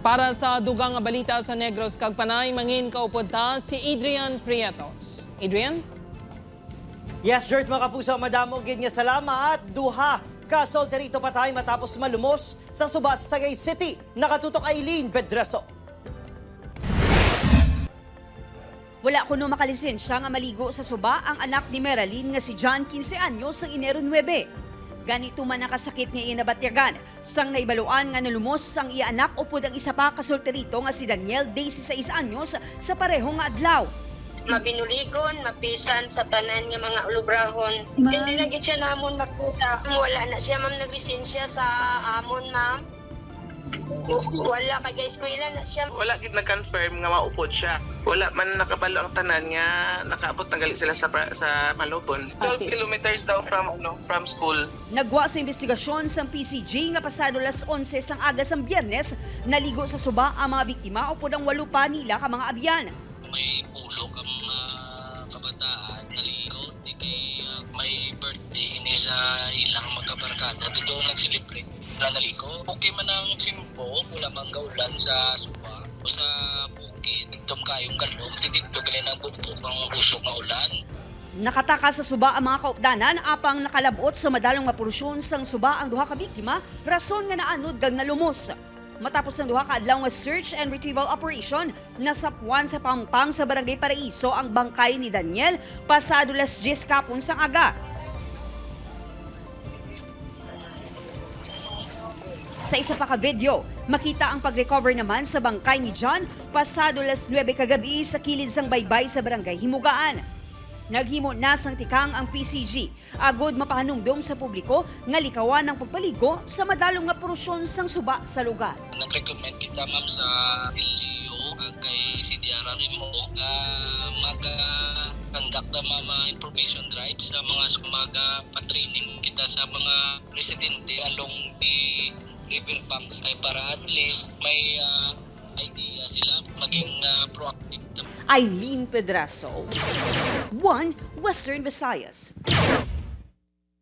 Para sa dugang nga balita sa Negros kag Panay, mangin kaupod ta si Adrian Prietos. Adrian? Yes, George, mga kapuso, madamo gid nga salamat. Duha ka solterito patay matapos malumos sa suba sa Sagay City. Nakatutok Aileen Pedreso. Wala kuno makalisensya nga maligo sa suba ang anak ni Meralyn nga si John 15 anyos sa Enero 9. Ganito man nakasakit nga inabatyagan. Sang naibaluan nga nalumos sang iya anak upod ang isa pa ka solterito nga si Daniel 16 anyos sa parehong nga adlaw. Mabinuligon, mapisan sa tanan nga mga ulubrahon. Hindi na gid siya namon makuta. Wala na siya ma'am naglisensya sa amon ma'am. Wala kay eskwela na siya. Wala gid na-confirm nga maupod siya. Wala man nakabalo ang tanan nga nakaabot na gali sila sa Malubon. 12 kilometers daw from school. Nagwa sa investigasyon sang PCG nga pasado las 11 sang aga sang Biyernes, naligo sa suba ang mga biktima upod ang 8 pa nila ka mga abyan. May pulo ang kabataan naligo di kay may birthday ni sa ilang magkabarkada doon nag-celebrate na naligo. Okay man ang simpo, wala mang gaulan sa suba o sa bukid. Nagtom kayong galom, tidito gali ng bubuk ang usok na ulan. Nakataka sa suba ang mga kaupdanan apang nakalabot sa madalong nga porsyon sang suba ang duha ka biktima, rason nga naanod kag nalumos. Matapos ng duha ka adlaw nga search and retrieval operation, nasapwan sa Pampang sa Barangay Paraiso ang bangkay ni Daniel pasado las 10 kapon sang aga. Sa isa pa ka video, makita ang pag-recover naman sa bangkay ni John pasado las 9 kagabi sa kilid sang baybay sa Barangay Himugaan. Naghimo na sang tikang ang PCG, agod mapahanungdom sa publiko nga likawan ng pagpaligo sa madalong nga porosyon sang suba sa lugar. Nag-recommend kita ma'am sa LGU kay CDR mo nga mag-conduct na mga information drive sa mga sumaga pa-training kita sa mga residente along the river banks ay para at least may idea sila maging proactive. Aileen Pedraso, 1 Western Visayas.